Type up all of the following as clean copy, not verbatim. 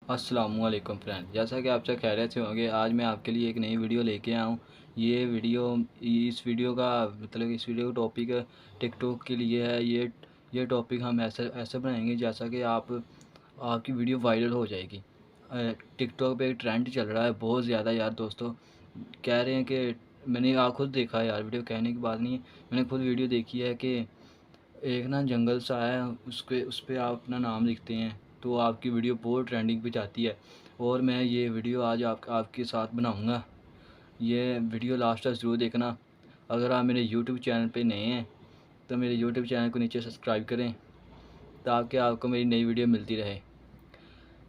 अस्सलामुअलैकुम फ्रेंड, जैसा कि आप सब खैरियत से होंगे। आज मैं आपके लिए एक नई वीडियो लेके आया हूँ। ये वीडियो इस वीडियो का मतलब इस वीडियो का टॉपिक टिकटॉक के लिए है। ये टॉपिक हम ऐसे ऐसे बनाएंगे जैसा कि आपकी वीडियो वायरल हो जाएगी। टिकटॉक पे एक ट्रेंड चल रहा है बहुत ज़्यादा यार दोस्तों। कह रहे हैं कि मैंने खुद देखा है यार, वीडियो कहने की बात नहीं है, मैंने खुद वीडियो देखी है कि एक ना जंगल सा है, उसके उस पे आप अपना नाम लिखते हैं तो आपकी वीडियो बहुत ट्रेंडिंग पे जाती है। और मैं ये वीडियो आज आपके साथ बनाऊंगा। ये वीडियो लास्ट तक ज़रूर देखना। अगर आप मेरे यूट्यूब चैनल पे नए हैं तो मेरे यूट्यूब चैनल को नीचे सब्सक्राइब करें ताकि आपको मेरी नई वीडियो मिलती रहे।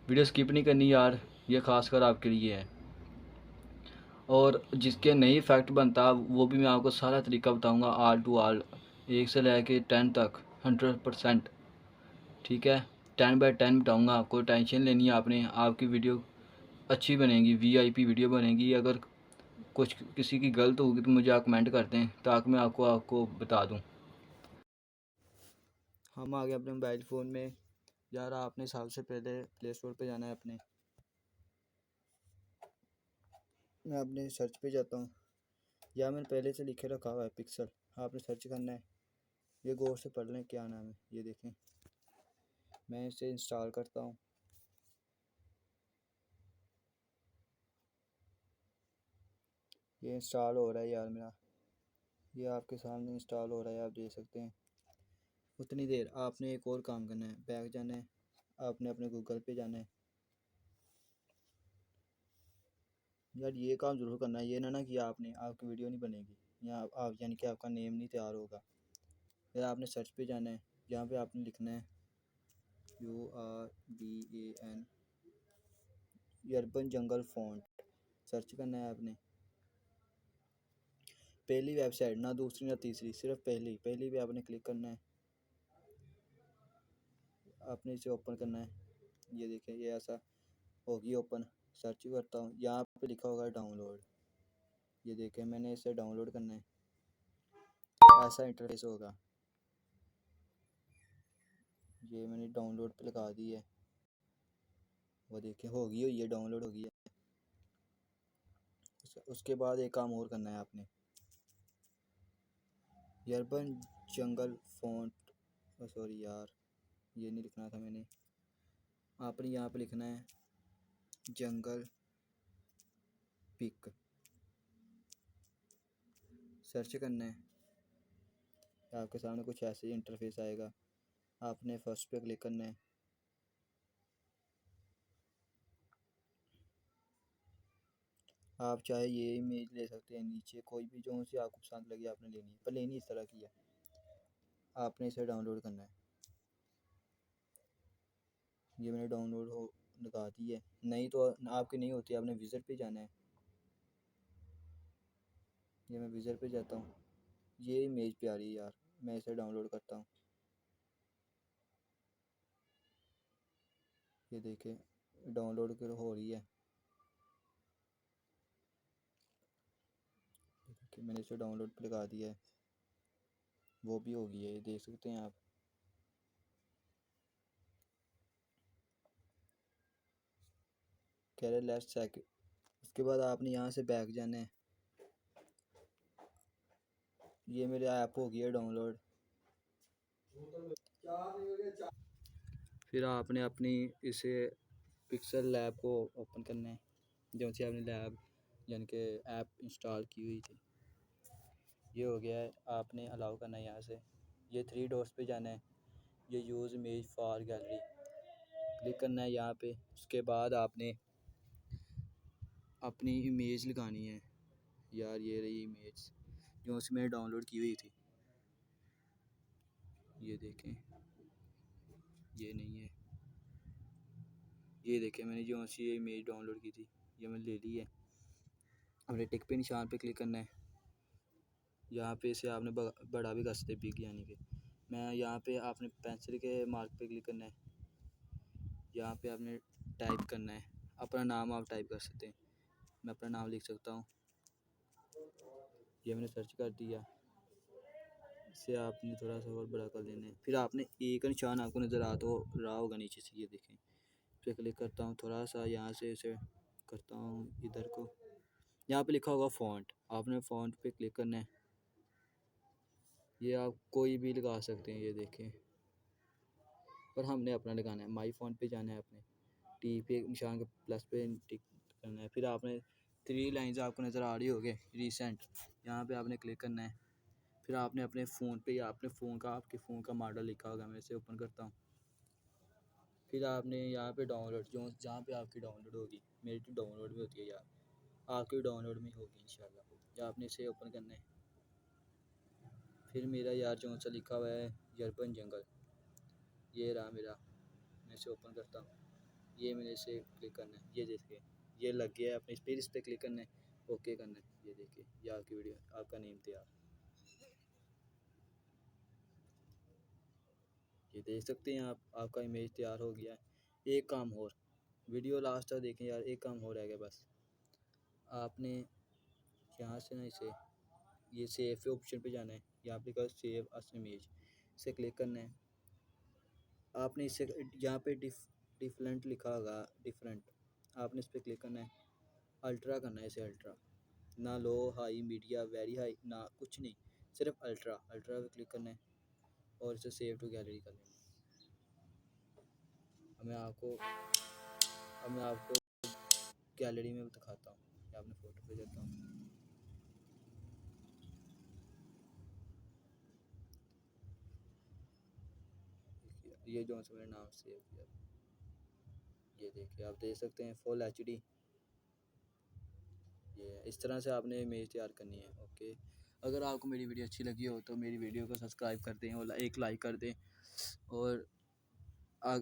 वीडियो स्किप नहीं करनी यार, ये खासकर आपके लिए है। और जिसके नहीं इफ़ेक्ट बनता वो भी मैं आपको सारा तरीका बताऊंगा, आल टू आल, 1 से लेके 10 तक 100%। ठीक है, 10 बाय 10 बताऊँगा आपको, टेंशन लेनी है आपने। आपकी वीडियो अच्छी बनेगी, वीआईपी वीडियो बनेगी। अगर कुछ किसी की गलत होगी तो मुझे आप कमेंट कर दें ताकि मैं आपको आपको बता दूं। हम आ गए अपने मोबाइल फ़ोन में। यार आपने सबसे पहले प्ले स्टोर पे जाना है अपने। मैं अपने सर्च पे जाता हूँ। या मैंने पहले से लिखे रखा हुआ है पिक्सल। आपने सर्च करना है। ये गौर से पढ़ लें क्या नाम है, ये देखें। मैं इसे इंस्टॉल करता हूँ। ये इंस्टॉल हो रहा है यार मेरा। ये आपके सामने इंस्टॉल हो रहा है, आप देख सकते हैं। उतनी देर आपने एक और काम करना है, बैक जाना है। आपने अपने गूगल पे जाना है। यार ये काम ज़रूर करना है, ये ना कि आपने आपकी वीडियो नहीं बनेगी या आप यानी कि आपका नेम नहीं तैयार होगा। फिर आपने सर्च पे जाना है। यहाँ पे आपने लिखना है URBAN, अर्बन जंगल फ़ॉन्ट। सर्च करना है आपने। पहली वेबसाइट, ना दूसरी ना तीसरी, सिर्फ पहली पहली पे आपने क्लिक करना है। आपने इसे ओपन करना है। ये देखें, ये ऐसा होगी ओपन। सर्च करता हूँ, यहाँ पे लिखा होगा डाउनलोड। ये देखें, मैंने इसे डाउनलोड करना है। ऐसा इंटरफेस होगा। ये मैंने डाउनलोड पे लगा दी है। वो देखिए होगी, हुई है, डाउनलोड होगी है। उसके बाद एक काम और करना है आपने। अर्बन जंगल फ़ॉन्ट, सॉरी यार, ये नहीं लिखना था मैंने। आपने यहाँ पे लिखना है जंगल पिक। सर्च करना है। आपके सामने कुछ ऐसे ही इंटरफेस आएगा। आपने फर्स्ट पे क्लिक करना है। आप चाहे ये इमेज ले सकते हैं, नीचे कोई भी जो सी आपको पसंद लगी आपने लेनी है, पर लेनी इस तरह की है। आपने इसे डाउनलोड करना है। ये मैंने डाउनलोड हो लगा दी है। नहीं तो आपकी नहीं होती, आपने विज़िट पे जाना है। ये मैं विज़िट पे जाता हूँ। ये इमेज प्यारी है यार, मैं इसे डाउनलोड करता हूँ। ये देखें डाउनलोड कर हो रही है। कि मैंने इसे डाउनलोड पे लगा दिया है, वो भी हो गई है, ये देख सकते हैं आप। कह रहे लेफ्ट सेक। उसके बाद आपने यहाँ से बैक जाना है। ये मेरे ऐप हो गया डाउनलोड। फिर आपने अपनी इसे पिक्सल लैब को ओपन करना है, जो से आपने लैब यानी कि ऐप इंस्टॉल की हुई थी। ये हो गया है, आपने अलाउ करना है यहाँ से। ये 3 डॉट्स पे जाना है। ये use image for gallery click करना है यहाँ पे। उसके बाद आपने अपनी इमेज लगानी है। यार ये रही इमेज जो उसमें डाउनलोड की हुई थी। ये देखें, ये नहीं है। ये देखें, मैंने जो सी ये इमेज डाउनलोड की थी, ये मैंने ले ली है। अपने टिक पे निशान पे क्लिक करना है। यहाँ पे इसे आपने बड़ा भी कर सकते बिग यानी कि। मैं यहाँ पे आपने पेंसिल के मार्क पे क्लिक करना है। यहाँ पे आपने टाइप करना है अपना नाम, आप टाइप कर सकते हैं। मैं अपना नाम लिख सकता हूँ। ये मैंने सर्च कर दिया। इसे आपने थोड़ा सा और बड़ा कर लेना है। फिर आपने एक निशान आपको नज़र आ तो रहा होगा नीचे से, ये देखें, पे क्लिक करता हूँ, थोड़ा सा यहाँ से इसे करता हूँ इधर को, यहाँ पे लिखा होगा फ़ॉन्ट, आपने फ़ॉन्ट पे क्लिक करना है। ये आप कोई भी लगा सकते हैं, ये देखें, पर हमने अपना लगाना है। माई फ़ॉन्ट पे जाना है, अपने टी पे निशान के प्लस पे टिक करना है। फिर आपने 3 लाइन्स आपको नज़र आ रही होगी रिसेंट, यहाँ पे आपने क्लिक करना है। फिर आपने अपने फ़ोन पे या अपने फ़ोन का, आपके फ़ोन का मॉडल लिखा होगा, मैं इसे ओपन करता हूँ। फिर आपने यहाँ पे डाउनलोड, जो जहाँ पे आपकी डाउनलोड होगी, मेरी तो डाउनलोड में होती है यार, आपकी डाउनलोड में होगी इंशाल्लाह, या आपने इसे ओपन करना है। फिर मेरा यार जो सा लिखा हुआ है यरबन जंगल, ये रहा मेरा, मैं इसे ओपन करता हूँ। ये मैंने इसे क्लिक करना है, ये देखिए ये लग गया है। अपने इस पर क्लिक करना है, ओके करना है। ये देखिए ये आपकी वीडियो, आपका नेम तैयार, ये देख सकते हैं आप, आपका इमेज तैयार हो गया है। एक काम और, वीडियो लास्ट तक देखें यार, एक काम हो रह गया बस। आपने यहाँ से ना इसे, ये सेव के ऑप्शन पे जाना है, यहाँ पे लिखा है सेव अस इमेज, इसे क्लिक करना है। आपने इसे यहाँ पे डिफरेंट लिखा होगा, डिफरेंट, आपने इस पर क्लिक करना है, अल्ट्रा करना है इसे, अल्ट्रा, ना लो हाई मीडिया वेरी हाई ना कुछ नहीं, सिर्फ अल्ट्रा, अल्ट्रा पे क्लिक करना है और इसे सेव टू गैलरी कर लेना है। अब मैं आपको गैलरी में दिखाता हूँ, या अपने फ़ोटो पे जाता हूँ। ये जो सा मेरा नाम सेव किया, ये देखिए आप देख सकते हैं फुल HD। ये इस तरह से आपने इमेज तैयार करनी है। ओके, अगर आपको मेरी वीडियो अच्छी लगी हो तो मेरी वीडियो को सब्सक्राइब कर दें और एक लाइक कर दें, और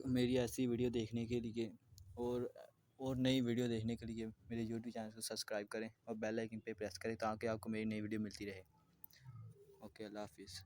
मेरी ऐसी वीडियो देखने के लिए और नई वीडियो देखने के लिए मेरे यूट्यूब चैनल को सब्सक्राइब करें और बेल आइकन पे प्रेस करें, ताकि आपको मेरी नई वीडियो मिलती रहे। ओके, अल्लाह हाफिज़।